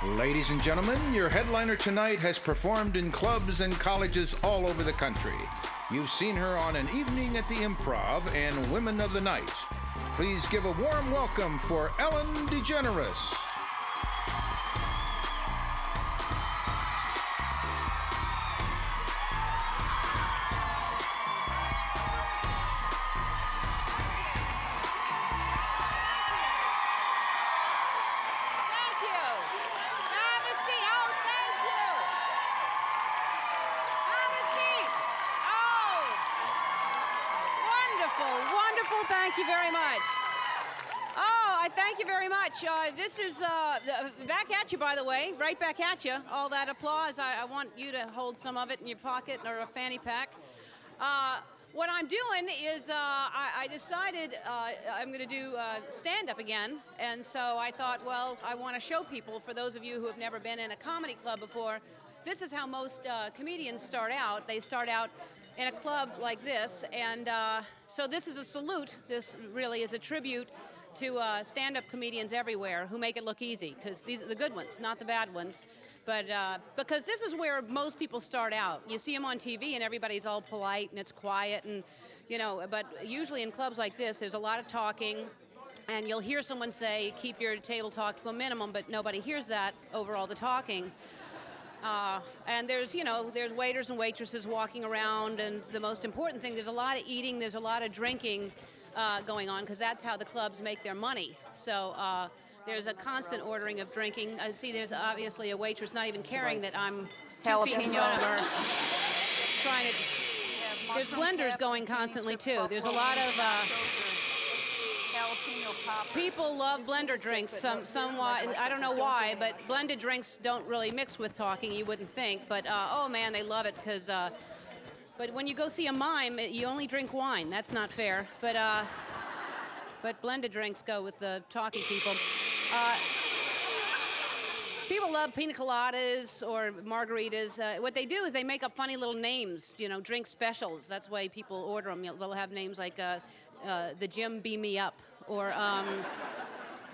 Ladies and gentlemen, your headliner tonight has performed in clubs and colleges all over the country. You've seen her on An Evening at the Improv and Women of the Night. Please give a warm welcome for Ellen DeGeneres. Thank you very much. Oh, I thank you very much. This is back at you, by the way, right back at you. All that applause. I want you to hold some of it in your pocket or a fanny pack. What I'm doing is I decided I'm going to do stand-up again. And so I thought, well, I want to show people, for those of you who have never been in a comedy club before, this is how most comedians start out. They start out in a club like this, and so this is a salute. This really is a tribute to stand-up comedians everywhere who make it look easy, because these are the good ones, not the bad ones. But because this is where most people start out. You see them on TV and everybody's all polite and it's quiet, and but usually in clubs like this, there's a lot of talking, and you'll hear someone say, keep your table talk to a minimum, but nobody hears that over all the talking. And there's waiters and waitresses walking around, and the most important thing, there's a lot of eating, there's a lot of drinking going on, because that's how the clubs make their money. So there's a constant ordering of drinking. I see there's obviously a waitress not even caring that I'm 2 feet in front of her. Trying to, there's blenders going constantly too. There's a lot of people love blender drinks. I don't know why, but blended drinks don't really mix with talking. You wouldn't think, but oh man, they love it, because. But when you go see a mime, you only drink wine. That's not fair. But blended drinks go with the talking people. People love pina coladas or margaritas. What they do is they make up funny little names, drink specials. That's why people order them. They'll have names like the Jim Beam Me Up, or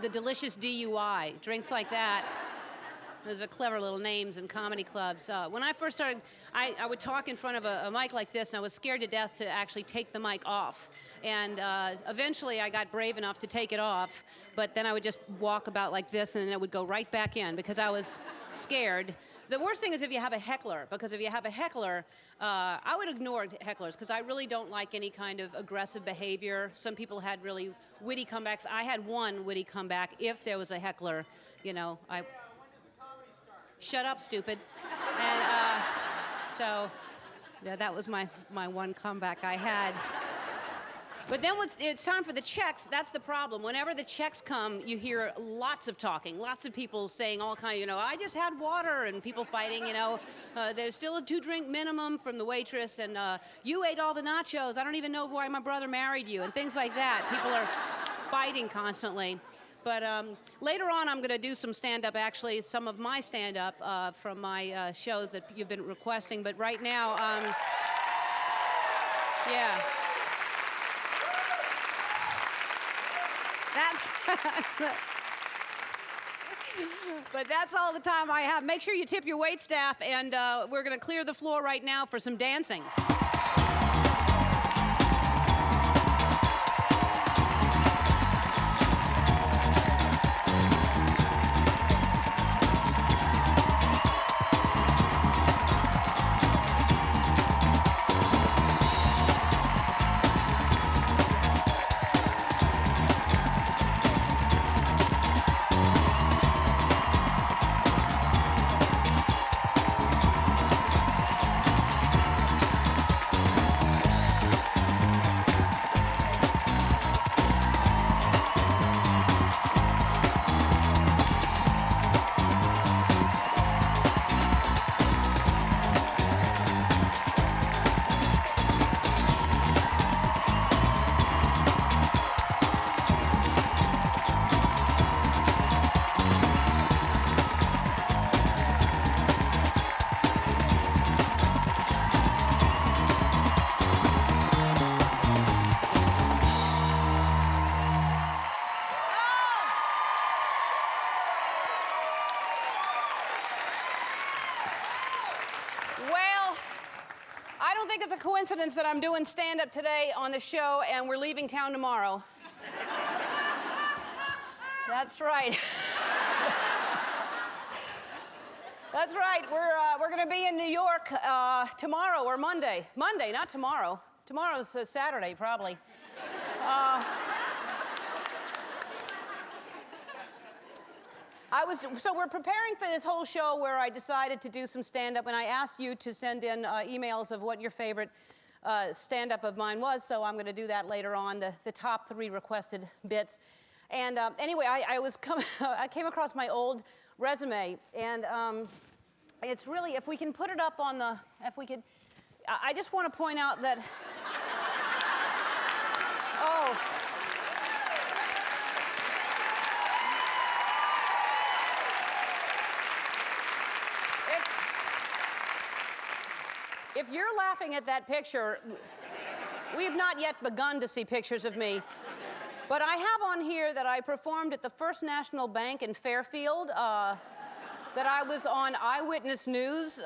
the Delicious DUI, drinks like that. Those are clever little names in comedy clubs. When I first started, I would talk in front of a mic like this, and I was scared to death to actually take the mic off. And eventually I got brave enough to take it off, but then I would just walk about like this, and then it would go right back in, because I was scared. The worst thing is if you have a heckler, because if you have a heckler, I would ignore hecklers, because I really don't like any kind of aggressive behavior. Some people had really witty comebacks. I had one witty comeback if there was a heckler. Shut up, stupid. And so that was my one comeback I had. But then it's time for the checks. That's the problem. Whenever the checks come, you hear lots of talking, lots of people saying all kinds, I just had water, and people fighting, there's still a 2-drink minimum from the waitress, and you ate all the nachos. I don't even know why my brother married you, and things like that. People are fighting constantly. But later on, I'm going to do some stand-up, actually, some of my stand-up from my shows that you've been requesting. But right now, yeah. But that's all the time I have. Make sure you tip your wait staff, and we're going to clear the floor right now for some dancing. don't think it's a coincidence that I'm doing stand-up today on the show and we're leaving town tomorrow. That's right. That's right. We're going to be in New York tomorrow or Monday. Monday, not tomorrow. Tomorrow's Saturday, probably. So we're preparing for this whole show where I decided to do some stand-up, and I asked you to send in emails of what your favorite stand-up of mine was, so I'm going to do that later on, the top 3 requested bits. And anyway, I came across my old resume, and it's really, if we can put it up on the, if we could, I just want to point out that, oh. If you're laughing at that picture, we've not yet begun to see pictures of me. But I have on here that I performed at the First National Bank in Fairfield, that I was on Eyewitness News,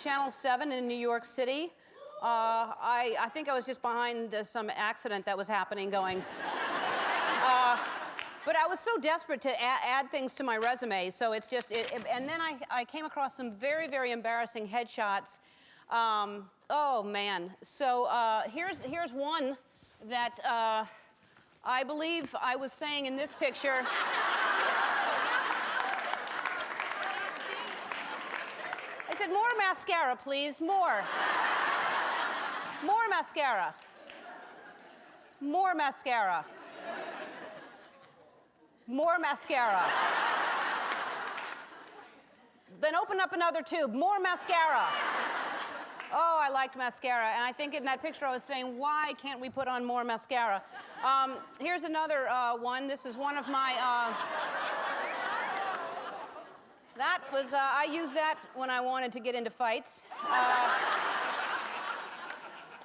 Channel 7 in New York City. I think I was just behind some accident that was happening going. But I was so desperate to add things to my resume, so it's just, and then I came across some very, very embarrassing headshots. Oh, man. So here's one that I believe I was saying in this picture. I said, more mascara, please, more. More mascara. More mascara. More mascara. Then open up another tube, more mascara. Oh, I liked mascara, and I think in that picture I was saying, why can't we put on more mascara? Here's another one. This is one of my, that was, I used that when I wanted to get into fights.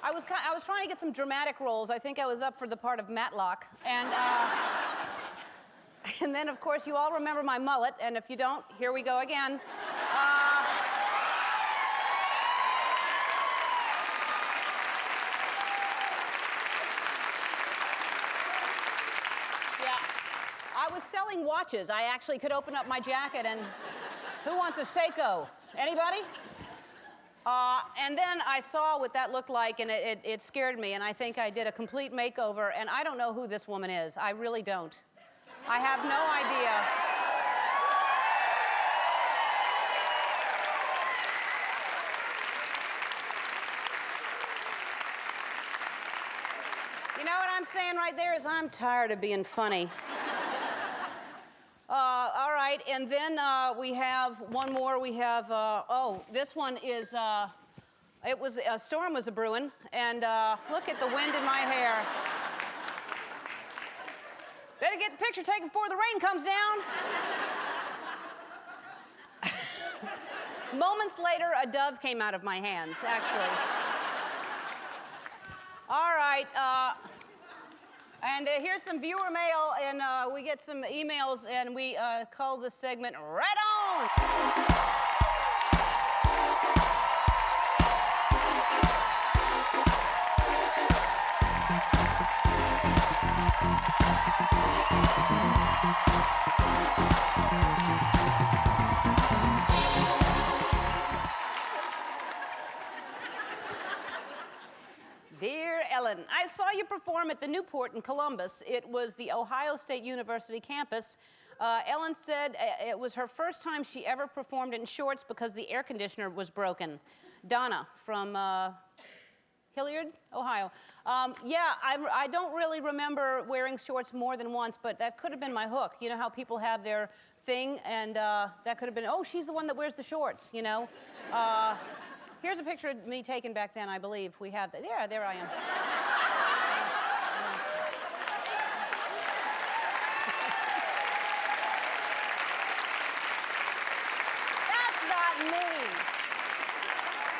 I was trying to get some dramatic roles. I think I was up for the part of Matlock, and then, of course, you all remember my mullet, and if you don't, here we go again. I was selling watches. I actually could open up my jacket and who wants a Seiko? Anybody? And then I saw what that looked like, and it scared me, and I think I did a complete makeover, and I don't know who this woman is. I really don't. I have no idea. You know what I'm saying right there is I'm tired of being funny. All right, and then we have one more. We have, oh, this one is, it was, a storm was a-brewing, and look at the wind in my hair. Better get the picture taken before the rain comes down. Moments later, a dove came out of my hands, actually. All right, and here's some viewer mail, and we get some emails, and we call this segment Right On! Dear Ellen, I saw you perform at the Newport in Columbus. It was the Ohio State University campus. Ellen said it was her first time she ever performed in shorts because the air conditioner was broken. Donna from Hilliard, Ohio. Yeah, I don't really remember wearing shorts more than once, but that could have been my hook. You know how people have their thing, and that could have been, oh, she's the one that wears the shorts, you know? Here's a picture of me taken back then, I believe. We have that. Yeah, there I am. That's not me.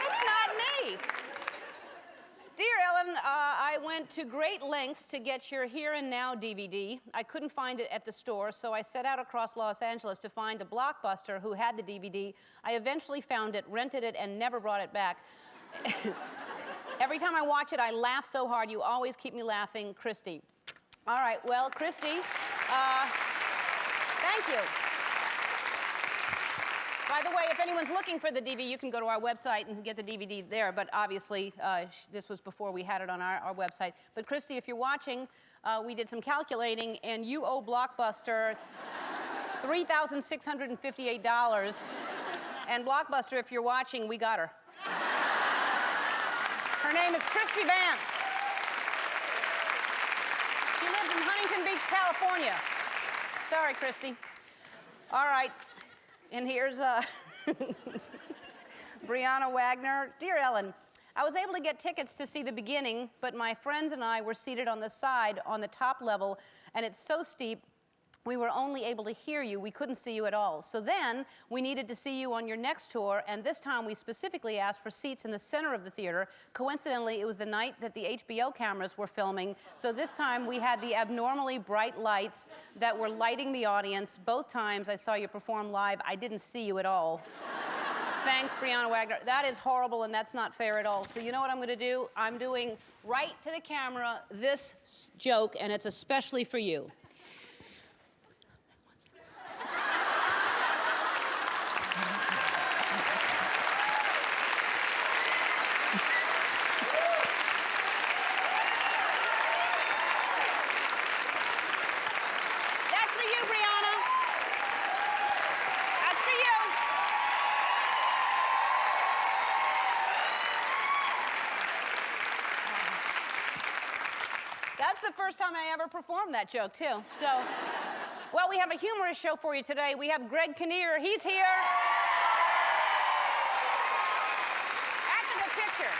That's not me. Dear Ellen, I went to great lengths to get your Here and Now DVD. I couldn't find it at the store, so I set out across Los Angeles to find a Blockbuster who had the DVD. I eventually found it, rented it, and never brought it back. Every time I watch it, I laugh so hard. You always keep me laughing, Christy. All right, well, Christy, thank you. By the way, if anyone's looking for the DVD, you can go to our website and get the DVD there. But obviously, this was before we had it on our website. But Christy, if you're watching, we did some calculating, and you owe Blockbuster $3,658. And Blockbuster, if you're watching, we got her. Her name is Christy Vance. She lives in Huntington Beach, California. Sorry, Christy. All right. And here's Brianna Wagner. Dear Ellen, I was able to get tickets to see the beginning, but my friends and I were seated on the side on the top level, and it's so steep, we were only able to hear you. We couldn't see you at all. So then we needed to see you on your next tour, and this time we specifically asked for seats in the center of the theater. Coincidentally, it was the night that the HBO cameras were filming, so this time we had the abnormally bright lights that were lighting the audience. Both times I saw you perform live, I didn't see you at all. Thanks, Brianna Wagner. That is horrible, and that's not fair at all. So you know what I'm going to do? I'm doing right to the camera this joke, and it's especially for you. That's the first time I ever performed that joke, too. So, well, we have a humorous show for you today. We have Greg Kinnear. He's here. After the picture.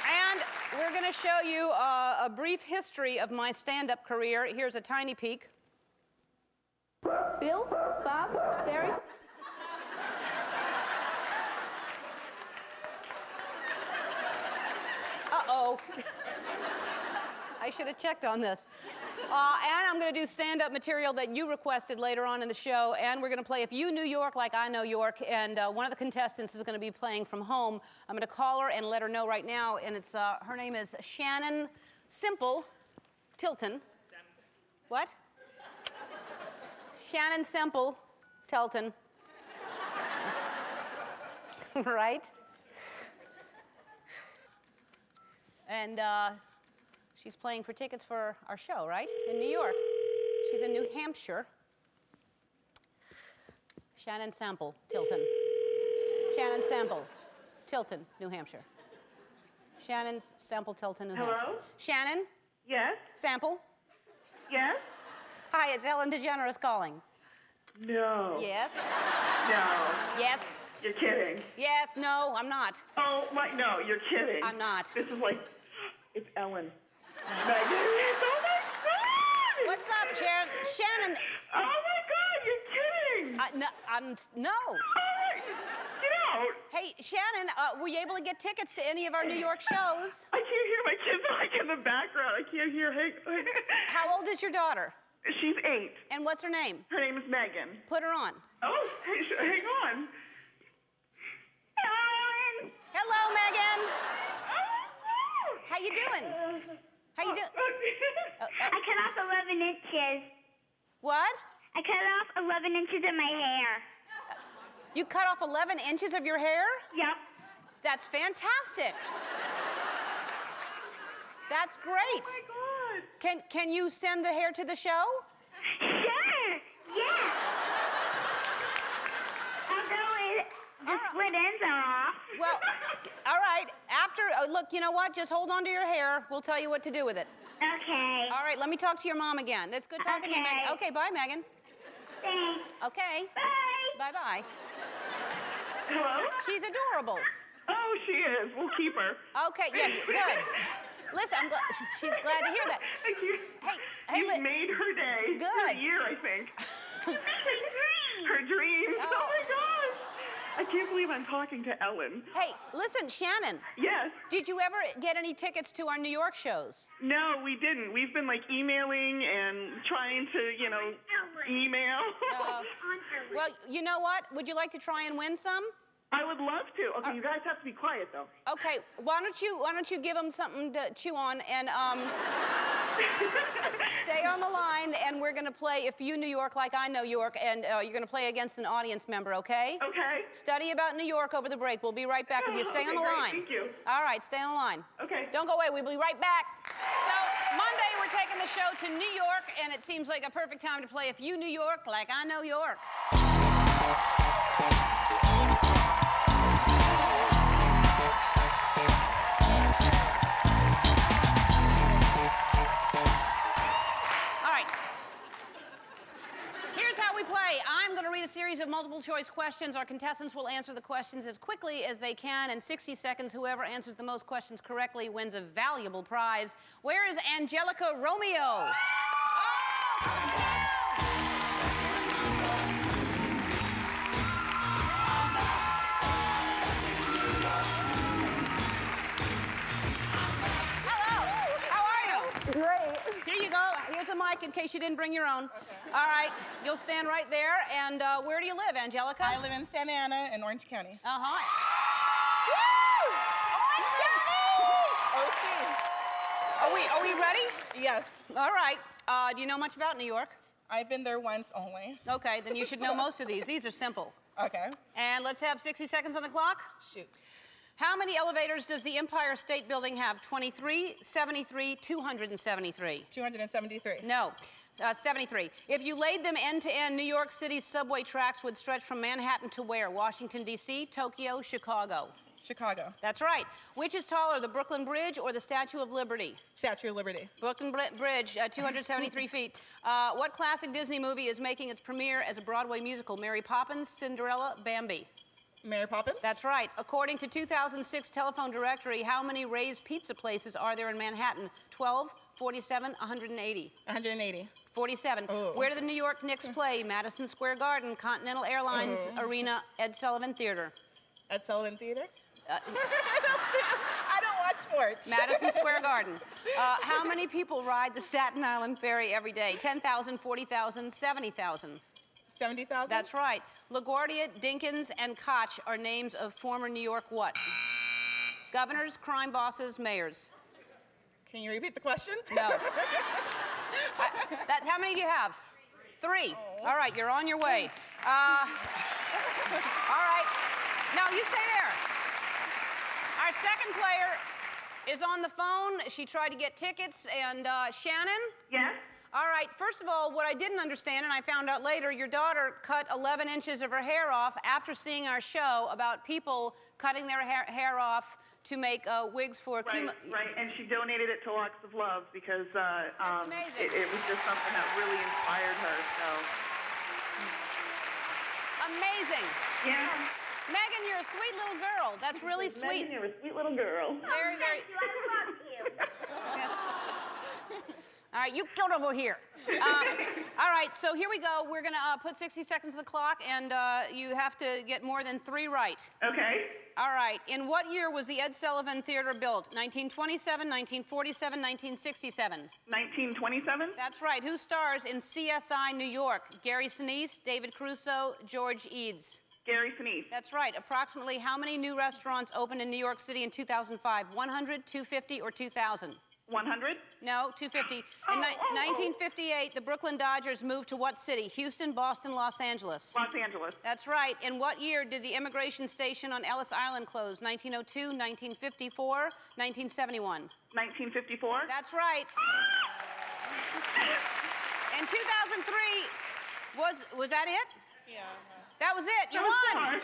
And we're going to show you a brief history of my stand-up career. Here's a tiny peek. Bill, Bob, Barry. Uh-oh. I should have checked on this. And I'm going to do stand-up material that you requested later on in the show, and we're going to play If You Knew York Like I Know York, and one of the contestants is going to be playing from home. I'm going to call her and let her know right now, and it's her name is Shannon Simple Tilton. What? Shannon Semple Tilton. Right? And she's playing for tickets for our show, right? In New York. She's in New Hampshire. Shannon Sample, Tilton. Shannon Sample, Tilton, New Hampshire. Shannon Sample, Tilton, New Hampshire. Hello? Shannon? Yes? Sample? Yes? Hi, it's Ellen DeGeneres calling. No. Yes? No. Yes? You're kidding. Yes, no, I'm not. Oh, my, no, you're kidding. I'm not. This is like, it's Ellen. Megan, oh my God! What's up, Sharon? Shannon? Oh my God, you're kidding! No. Oh my, get out! Hey, Shannon, were you able to get tickets to any of our New York shows? I can't hear my kids like in the background. I can't hear. Hey. How old is your daughter? She's 8. And what's her name? Her name is Megan. Put her on. Oh, hang on. Ellen! Hello, Megan. How you doing? How you doing? I cut off 11 inches. What? I cut off 11 inches of my hair. You cut off 11 inches of your hair? Yep. That's fantastic. That's great. Oh my God. Can you send the hair to the show? Sure. Yeah. Although the split ends are off. Well, all right. After, look, you know what? Just hold on to your hair. We'll tell you what to do with it. Okay. All right, let me talk to your mom again. It's good talking to you, Megan. Okay, bye, Megan. Thanks. Okay. Bye. Bye-bye. Hello? She's adorable. Oh, she is. We'll keep her. Okay, yeah, good. Listen, I'm glad, she's glad to hear that. Thank you. Hey, You made her day. Good. For a year, I think. Her dream. Oh. Oh my gosh. I can't believe I'm talking to Ellen. Hey, listen, Shannon. Yes. Did you ever get any tickets to our New York shows? No, we didn't. We've been like emailing and trying to, email. Well, you know what? Would you like to try and win some? I would love to. Okay, you guys have to be quiet, though. Okay, why don't you give them something to chew on and stay on the line, and we're gonna play If You New York Like I Know York, and you're gonna play against an audience member, okay? Okay. Study about New York over the break. We'll be right back with you. Stay on the great. line. Thank you. All right, stay on the line. Okay. Don't go away. We'll be right back. So Monday we're taking the show to New York, and it seems like a perfect time to play If You New York Like I Know York. I'm going to read a series of multiple choice questions. Our contestants will answer the questions as quickly as they can. In 60 seconds, whoever answers the most questions correctly wins a valuable prize. Where is Angelica Romeo? Oh! Great. Here you go. Here's a mic in case you didn't bring your own. Okay. All right. You'll stand right there. And where do you live, Angelica? I live in Santa Ana in Orange County. Uh-huh. OC. Are we ready? Yes. All right. Do you know much about New York? I've been there once only. Okay, then you should know most of these. These are simple. Okay. And let's have 60 seconds on the clock. Shoot. How many elevators does the Empire State Building have? 23, 73, 273? 273. No, 73. If you laid them end to end, New York City's subway tracks would stretch from Manhattan to where? Washington, D.C., Tokyo, Chicago? Chicago. That's right. Which is taller, the Brooklyn Bridge or the Statue of Liberty? Statue of Liberty. Brooklyn Bridge, 273 feet. What classic Disney movie is making its premiere as a Broadway musical? Mary Poppins, Cinderella, Bambi? Mary Poppins? That's right. According to 2006 telephone directory, how many Ray's pizza places are there in Manhattan? 12, 47, 180? 180. 47. Oh. Where do the New York Knicks play? Madison Square Garden, Continental Airlines Arena, Ed Sullivan Theater. At Sullivan Theater? I don't watch sports. Madison Square Garden. How many people ride the Staten Island Ferry every day? 10,000, 40,000, 70,000? 70,000? That's right. LaGuardia, Dinkins, and Koch are names of former New York what? Governors, crime bosses, mayors. Can you repeat the question? No. How many do you have? 3. Oh. All right, you're on your way. All right. No, you stay there. Our second player is on the phone. She tried to get tickets. And Shannon? Yes? All right, first of all, what I didn't understand, and I found out later, your daughter cut 11 inches of her hair off after seeing our show about people cutting their hair off to make wigs for chemo. Right, and she donated it to Locks of Love because That's amazing. It was just something that really inspired her, so. Amazing. Yeah. Megan, you're a sweet little girl. That's really sweet. Megan, you're a sweet little girl. Very, very. Thank you. I love you. Yes. All right, you get over here. All right, so here we go. We're going to put 60 seconds on the clock, and you have to get more than 3 right. Okay. All right. In what year was the Ed Sullivan Theater built? 1927, 1947, 1967? 1927? That's right. Who stars in CSI New York? Gary Sinise, David Caruso, George Eads? Gary Sinise. That's right. Approximately how many new restaurants opened in New York City in 2005? 100, 250, or 2,000? 100? No, 250. In 1958, the Brooklyn Dodgers moved to what city? Houston, Boston, Los Angeles? Los Angeles. That's right. In what year did the immigration station on Ellis Island close? 1902, 1954, 1971? 1954? That's right. In 2003, was that it? Yeah. That was it. You won.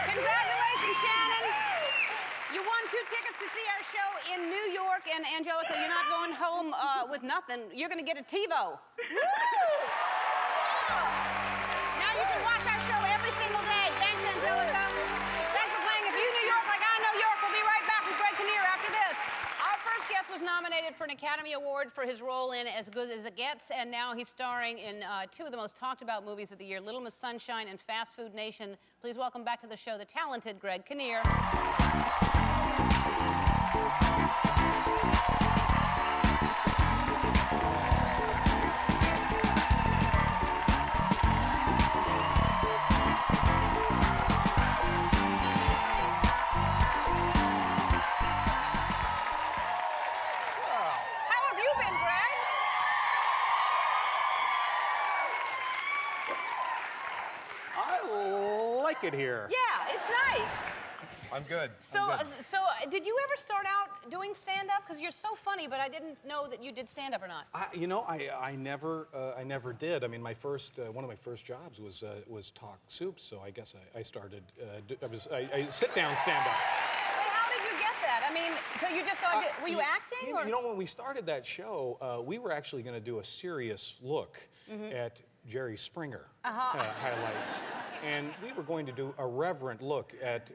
Congratulations, Shannon. You won 2 tickets to see our show in New York. And Angelica, you're not going home with nothing. You're going to get a TiVo. Now you can watch our show every single day. Thanks, Angelica. Thanks for playing If You New York Like I Know York. We'll be right back with Greg Kinnear after this. Our first guest was nominated for an Academy Award for his role in As Good as It Gets, and now he's starring in 2 of the most talked about movies of the year, Little Miss Sunshine and Fast Food Nation. Please welcome back to the show the talented Greg Kinnear. like it here. Yeah, it's nice. I'm good. So, did you ever start out doing stand-up? Because you're so funny, but I didn't know that you did stand-up or not. I never did. I mean, my first one of my first jobs was Talk Soup. So I guess I started. I sit down stand-up. How did you get that? I mean, so you just started. Were you acting? Or? You know, when we started that show, we were actually going to do a serious look at Jerry Springer highlights, and we were going to do a reverent look at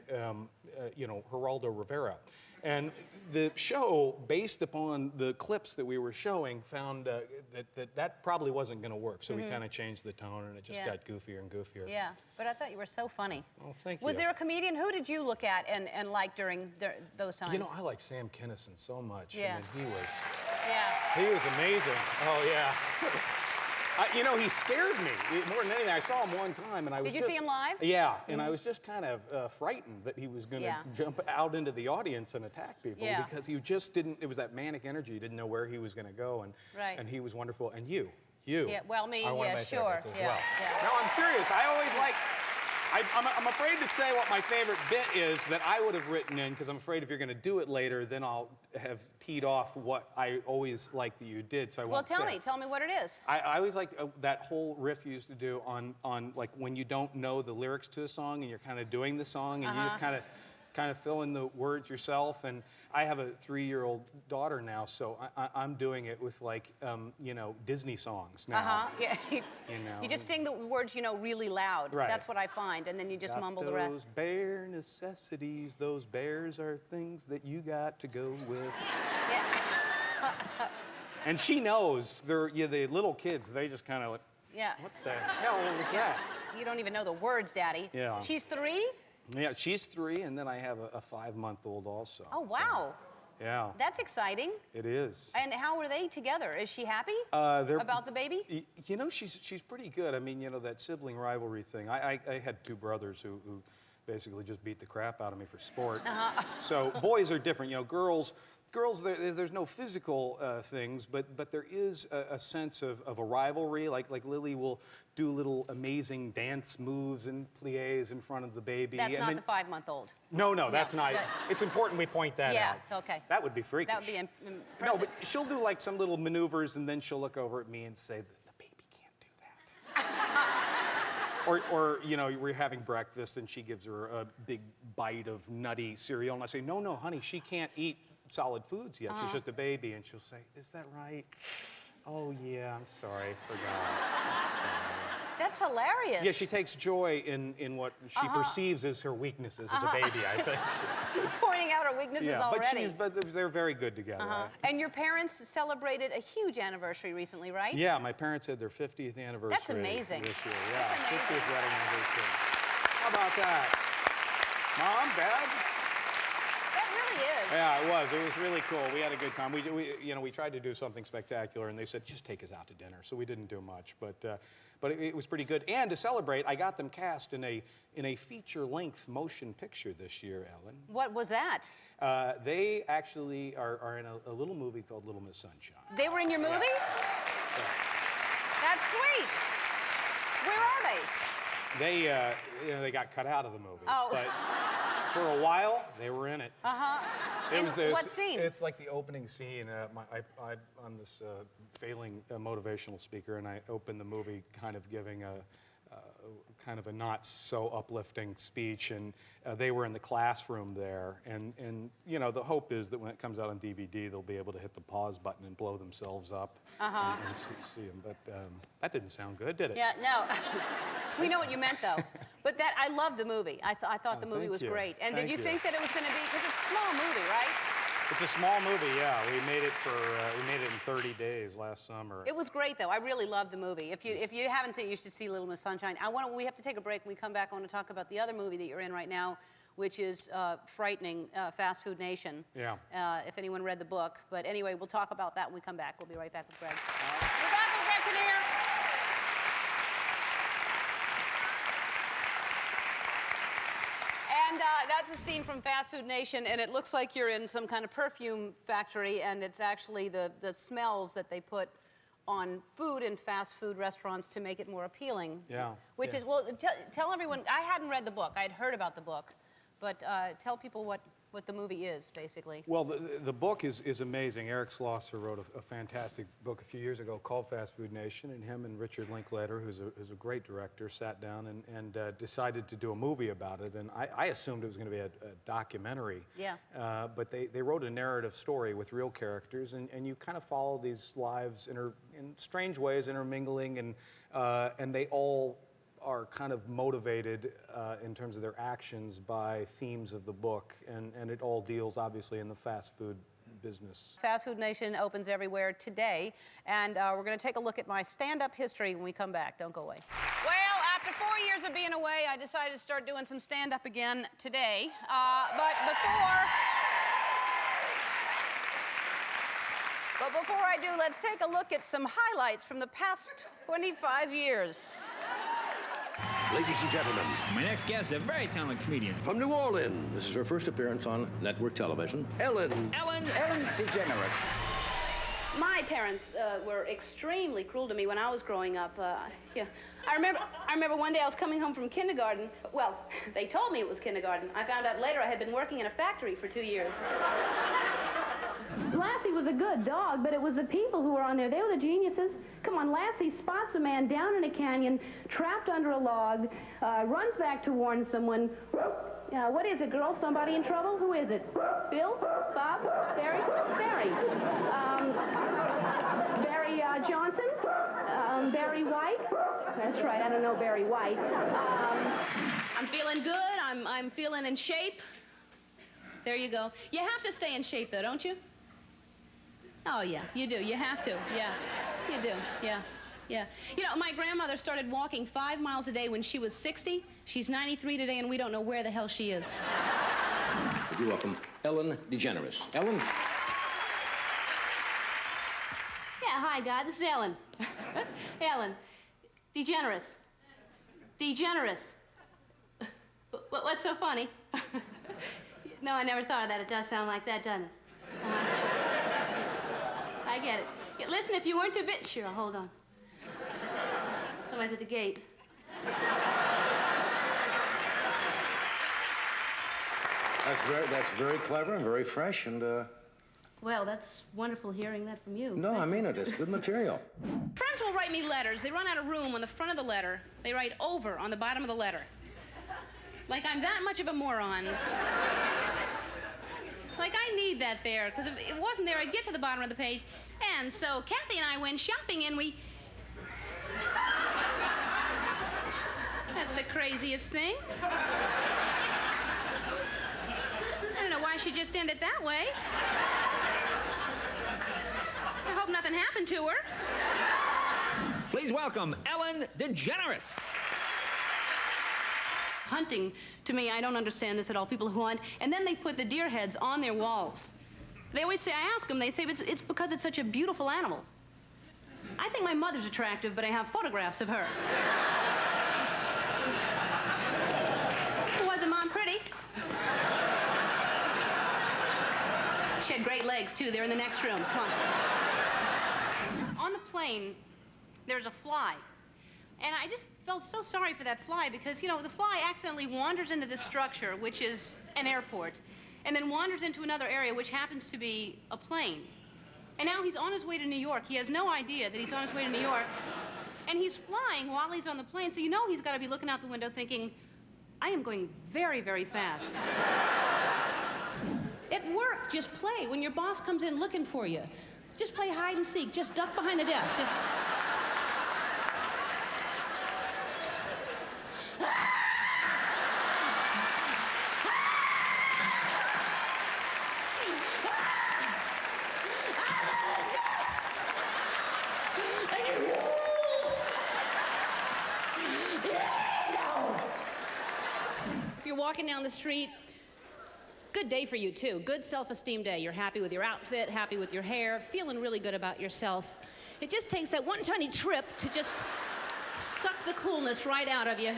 Geraldo Rivera, and the show, based upon the clips that we were showing, found that probably wasn't going to work. So we kind of changed the tone, and it just got goofier and goofier. Yeah, but I thought you were so funny. Oh, thank you. Was there a comedian? Who did you look at and like during those times? You know, I like Sam Kinison so much. Yeah. I mean, Yeah. he was amazing. Oh yeah. You know, he scared me more than anything. I saw him one time, and I was. Did you see him live? Yeah, and I was just kind of frightened that he was going to jump out into the audience and attack people because he just didn't. It was that manic energy. He didn't know where he was going to go, and he was wonderful. And you. Yeah. Well, me. are one of Yeah. my Sure. favorites as well. Yeah. No, I'm serious. I always like. I'm afraid to say what my favorite bit is that I would have written in, because I'm afraid if you're going to do it later, then I'll have teed off what I always liked that you did, so I won't say. Well, tell me what it is. I always like that whole riff you used to do on like when you don't know the lyrics to a song and you're kind of doing the song and you just kind of fill in the words yourself. And I have a 3-year-old daughter now, so I'm doing it with like Disney songs now. Yeah. You know. You just sing the words, really loud. Right. That's what I find, and then you just mumble the rest. Those bare necessities, those bears are things that you got to go with. Yeah. And she knows, the little kids, they just kind of like, what the hell is that? You don't even know the words, Daddy. Yeah. She's 3? Yeah, she's 3, and then I have a 5-month-old also. Oh, wow. So, yeah. That's exciting. It is. And how are they together? Is she happy about the baby? You know, she's pretty good. I mean, that sibling rivalry thing. I had 2 brothers who basically just beat the crap out of me for sport. So boys are different. Girls, there's no physical things, but there is a sense of a rivalry. Like Lily will do little amazing dance moves and pliés in front of the baby. That's not the 5-month-old. No, that's not. It's important we point that out. Yeah, okay. That would be freakish. That would be impressive. No, but she'll do like some little maneuvers, and then she'll look over at me and say, "The baby can't do that." or we're having breakfast, and she gives her a big bite of nutty cereal, and I say, "No, honey, she can't eat solid foods yet. She's just a baby." And she'll say, "Is that right? Oh yeah, I'm sorry, I forgot." That's hilarious. Yeah, she takes joy in what she perceives as her weaknesses as a baby, I think. Pointing out her weaknesses already. But they're very good together. And your parents celebrated a huge anniversary recently, right? Yeah, my parents had their 50th anniversary. That's amazing. This year. Yeah, That's amazing. 50th wedding anniversary. How about that? Mom, Dad? That really is. Yeah, it was. It was really cool. We had a good time. We tried to do something spectacular, and they said, just take us out to dinner. So we didn't do much, but it was pretty good. And to celebrate, I got them cast in a feature-length motion picture this year, Ellen. What was that? They actually are in a little movie called Little Miss Sunshine. They were in your movie? Yeah. That's sweet. Where are they? They got cut out of the movie. Oh. But for a while, they were in it. What scene? It's like the opening scene. I'm this failing motivational speaker, and I opened the movie kind of giving a not so uplifting speech, and they were in the classroom there, and the hope is that when it comes out on DVD, they'll be able to hit the pause button and blow themselves up and see them. But that didn't sound good, did it? Yeah, no. We know what you meant, though. But I loved the movie. I thought the movie was great. And did you think that it was going to be, because it's a small movie, right? It's a small movie, yeah. We made it in 30 days last summer. It was great, though. I really loved the movie. If you haven't seen it, you should see Little Miss Sunshine. We have to take a break. When we come back, I want to talk about the other movie that you're in right now, which is frightening, Fast Food Nation. Yeah. If anyone read the book. But anyway, we'll talk about that when we come back. We'll be right back with Greg. We're back with Greg Kinnear. And that's a scene from Fast Food Nation, and it looks like you're in some kind of perfume factory, and it's actually the smells that they put on food in fast food restaurants to make it more appealing. Yeah. Which yeah. is, well, tell everyone, I hadn't read the book. I had heard about the book. But tell people what the movie is, basically. Well, the book is amazing. Eric Schlosser wrote a fantastic book a few years ago called Fast Food Nation, and him and Richard Linklater, who's a great director, sat down and decided to do a movie about it. And I assumed it was going to be a documentary. Yeah. But they wrote a narrative story with real characters, and you kind of follow these lives in strange ways, intermingling, and they all are kind of motivated in terms of their actions by themes of the book, and it all deals obviously in the fast food business. Fast Food Nation opens everywhere today, and we're going to take a look at my stand-up history when we come back. Don't go away. Well, after 4 years of being away, I decided to start doing some stand-up again today. But before I do, let's take a look at some highlights from the past 25 years. Ladies and gentlemen, my next guest is a very talented comedian. from New Orleans, this is her first appearance on network television, Ellen DeGeneres. My parents were extremely cruel to me when I was growing up. Yeah. I remember one day I was coming home from kindergarten. Well, they told me it was kindergarten. I found out later I had been working in a factory for 2 years. Lassie was a good dog, but it was the people who were on there. They were the geniuses. Come on, Lassie spots a man down in a canyon, trapped under a log, runs back to warn someone. What is it, girl? Somebody in trouble? Who is it? Bill? Bob? Barry? Barry. Barry Johnson? Barry White? That's right, I don't know Barry White. I'm feeling good. I'm feeling in shape. There you go. You have to stay in shape, though, don't you? Oh, yeah, you do. You have to. Yeah, you do. Yeah, yeah. You know, my grandmother started walking 5 miles a day when she was 60. She's 93 today, and we don't know where the hell she is. Would you welcome Ellen DeGeneres. Ellen? Yeah, hi, Dad. This is Ellen. Ellen. DeGeneres. DeGeneres. What's so funny? No, I never thought of that. It does sound like that, doesn't it? I get it. Yeah, listen, if you weren't too busy... Sure, hold on. Somebody's at the gate. That's very clever and very fresh, and, Well, that's wonderful hearing that from you. no, I mean it. It's good material. Friends will write me letters. They run out of room on the front of the letter. They write over on the bottom of the letter. Like I'm that much of a moron. Like I need that there, because if it wasn't there, I'd get to the bottom of the page. And so Kathy and I went shopping, and we... That's the craziest thing. I don't know why she just ended that way. I hope nothing happened to her. Please welcome Ellen DeGeneres. Hunting, to me, I don't understand this at all. People who hunt, and then they put the deer heads on their walls. They always say, I ask them, they say, it's because it's such a beautiful animal. I think my mother's attractive, but I have photographs of her. Wasn't Mom pretty? She had great legs, too. They're in the next room. Come on. On the plane, there's a fly. And I just felt so sorry for that fly because, you know, the fly accidentally wanders into this structure, which is an airport, and then wanders into another area, which happens to be a plane. And now he's on his way to New York. He has no idea that he's on his way to New York. And he's flying while he's on the plane, so you know he's got to be looking out the window thinking, I am going very, very fast. At work, just play. When your boss comes in looking for you, just play hide and seek. Just duck behind the desk. Just... If you're walking down the street, good day for you, too. Good self-esteem day. You're happy with your outfit, happy with your hair, feeling really good about yourself. It just takes that one tiny trip to just suck the coolness right out of you.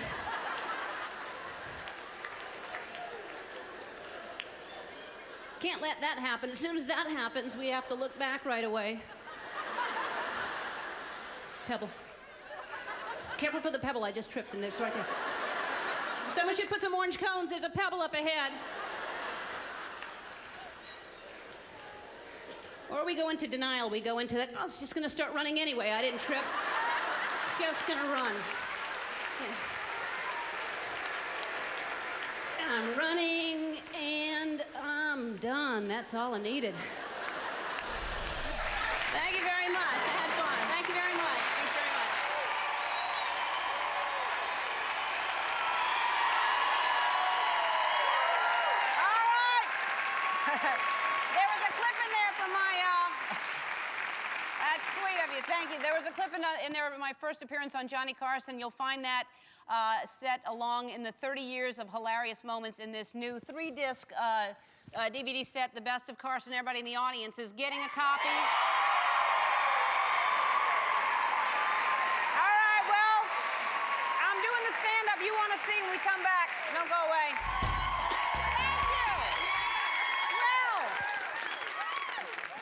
Can't let that happen. As soon as that happens, we have to look back right away. pebble. Careful for the pebble. I just tripped and it's right there. Someone should put some orange cones. There's a pebble up ahead. Or we go into denial. We go into that, oh, it's just going to start running anyway. I didn't trip. Just going to run. Okay. I'm running, and I'm done. That's all I needed. Thank you very much. I had fun. Thank you very much. Thanks very much. All right. There was a clip in there from my, that's sweet of you. Thank you. There was a clip in there of my first appearance on Johnny Carson. You'll find that set along in the 30 years of hilarious moments in this new 3-disc DVD set, The Best of Carson. Everybody in the audience is getting a copy. All right, well, I'm doing the stand-up you want to see when we come back. Don't go away.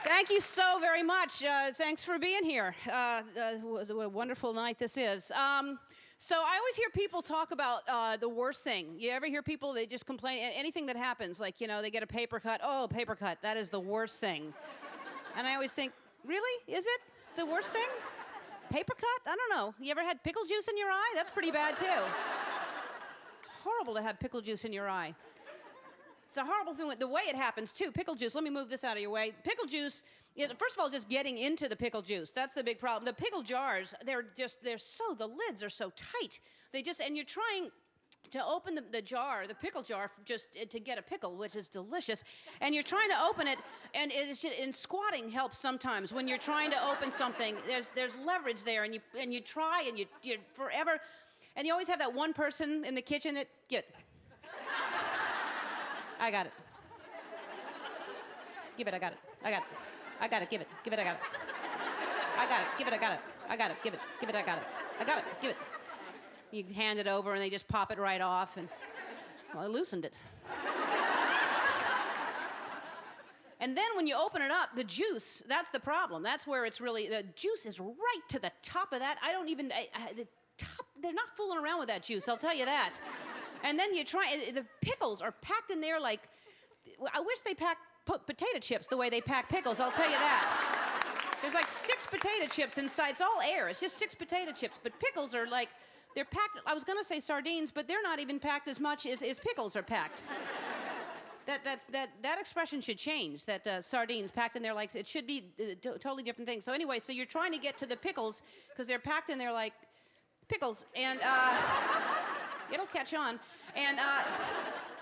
Thank you so very much. Thanks for being here. What a wonderful night this is. So I always hear people talk about the worst thing. You ever hear people, they just complain, anything that happens, like, you know, they get a paper cut. Oh, paper cut, that is the worst thing. And I always think, really? Is it the worst thing? Paper cut? I don't know. You ever had pickle juice in your eye? That's pretty bad, too. It's horrible to have pickle juice in your eye. It's a horrible thing, the way it happens, too. Pickle juice, let me move this out of your way. Pickle juice, first of all, just getting into the pickle juice. That's the big problem. The pickle jars, the lids are so tight. And you're trying to open the jar, the pickle jar, just to get a pickle, which is delicious. And you're trying to open it, and and squatting helps sometimes. When you're trying to open something, there's leverage there, and you try, and you're forever. And you always have that one person in the kitchen that, I got it. Give it, I got it. I got it. I got it, give it. Give it, I got it. I got it, give it, I got it. I got it, give it. Give it, I got it. I got it, give it. You hand it over and they just pop it right off and, well, I loosened it. And then when you open it up, the juice, that's the problem. That's where it's really, the juice is right to the top of that. They're not fooling around with that juice, I'll tell you that. And then the pickles are packed in there like, I wish they put potato chips the way they pack pickles, I'll tell you that. There's like 6 potato chips inside, it's all air, it's just 6 potato chips, but pickles are like, they're packed, I was gonna say sardines, but they're not even packed as much as pickles are packed. That expression should change, that sardines packed in there like, it should be totally different things. So anyway, so you're trying to get to the pickles, because they're packed in there like pickles, and it'll catch on. And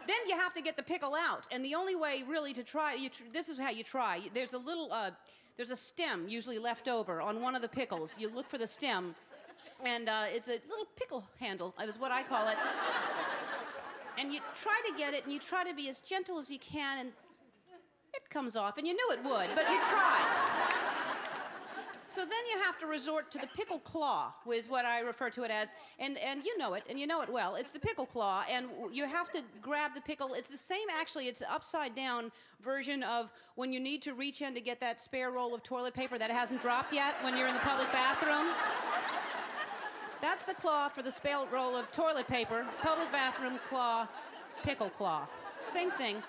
then you have to get the pickle out. And the only way really to try, this is how you try. There's a stem usually left over on one of the pickles. You look for the stem, and it's a little pickle handle, is what I call it. And you try to get it, and you try to be as gentle as you can, and it comes off. And you knew it would, but you try. So then you have to resort to the pickle claw, is what I refer to it as, and you know it, and you know it well. It's the pickle claw, and you have to grab the pickle. It's the same, actually, it's the upside-down version of when you need to reach in to get that spare roll of toilet paper that hasn't dropped yet when you're in the public bathroom. That's the claw for the spare roll of toilet paper, public bathroom claw, pickle claw. Same thing.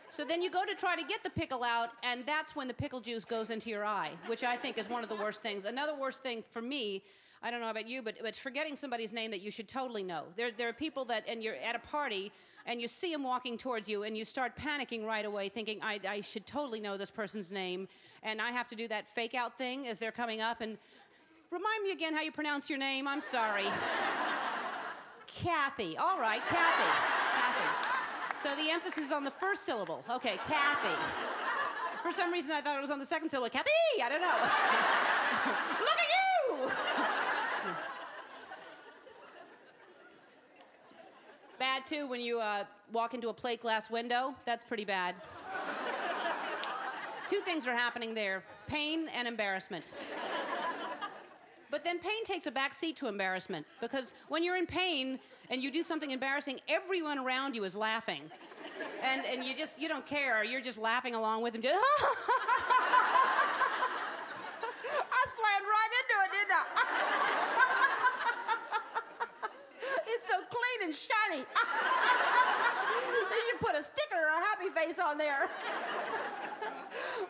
So then you go to try to get the pickle out, and that's when the pickle juice goes into your eye, which I think is one of the worst things. Another worst thing for me, I don't know about you, but forgetting somebody's name that you should totally know. There are people that, and you're at a party, and you see them walking towards you, and you start panicking right away, thinking, I should totally know this person's name, and I have to do that fake-out thing as they're coming up, and remind me again how you pronounce your name. I'm sorry. Kathy. All right, Kathy. Kathy. So the emphasis is on the first syllable. Okay, Kathy. For some reason, I thought it was on the second syllable. Kathy! I don't know. Look at you! Bad, too, when you walk into a plate glass window. That's pretty bad. 2 things are happening there. Pain and embarrassment. But then pain takes a back seat to embarrassment, because when you're in pain and you do something embarrassing, everyone around you is laughing. And you don't care, you're just laughing along with them. I slammed right into it, funny. You should put a sticker or a happy face on there.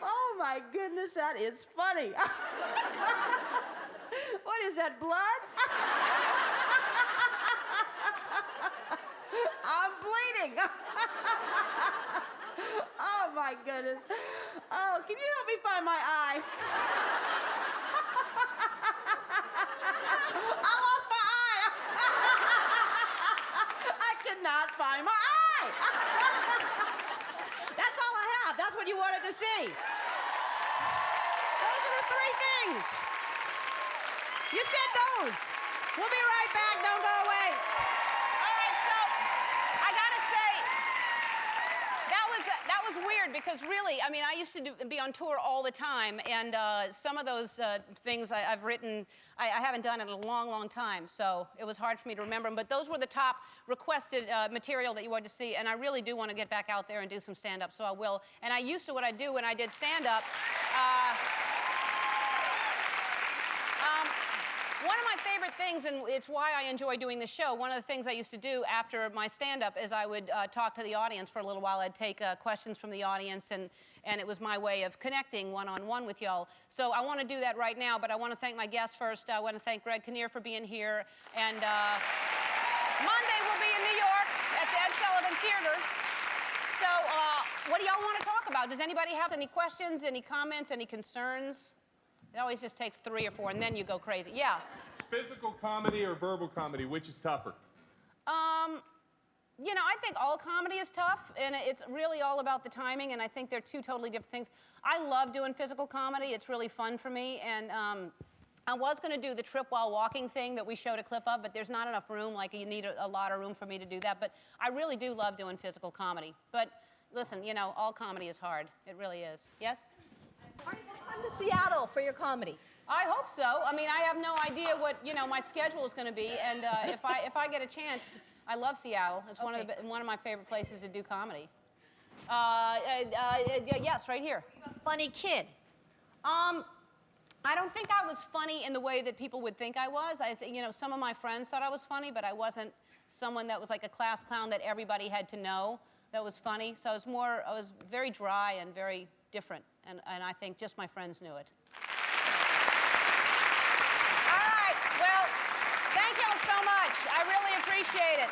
Oh my goodness, that is funny. What is that, blood? I'm bleeding. Oh my goodness. Oh, can you help me find my eye? I lost my eye. I cannot find my eye. That's all I have. That's what you wanted to see. Those are the three things. You said those. We'll be right back. Don't go away. All right, so I gotta say, that was weird because really, I mean, I used to be on tour all the time, and some of those things I've written, I haven't done in a long, long time, so it was hard for me to remember them. But those were the top requested material that you wanted to see, and I really do want to get back out there and do some stand-up, so I will. And I used to, what I do when I did stand-up, one of my favorite things, and it's why I enjoy doing the show, one of the things I used to do after my stand-up is I would talk to the audience for a little while. I'd take questions from the audience, and it was my way of connecting one-on-one with y'all. So I want to do that right now, but I want to thank my guests first. I want to thank Greg Kinnear for being here. And Monday we'll be in New York at the Ed Sullivan Theater. So what do y'all want to talk about? Does anybody have any questions, any comments, any concerns? It always just takes 3 or 4, and then you go crazy. Yeah. Physical comedy or verbal comedy, which is tougher? You know, I think all comedy is tough, and it's really all about the timing, and I think they're two totally different things. I love doing physical comedy. It's really fun for me, and I was going to do the trip while walking thing that we showed a clip of, but there's not enough room. Like, you need a lot of room for me to do that, but I really do love doing physical comedy. But listen, you know, all comedy is hard. It really is. Yes? Are you going to come to Seattle for your comedy? I hope so. I mean, I have no idea what, you know, my schedule is going to be, and if I get a chance, I love Seattle. It's one of my favorite places to do comedy. Yes, right here. Are you a funny kid? I don't think I was funny in the way that people would think I was. I think, you know, some of my friends thought I was funny, but I wasn't someone that was like a class clown that everybody had to know that was funny. So I was very dry and very different, and I think just my friends knew it. All right, well, thank y'all so much. I really appreciate it.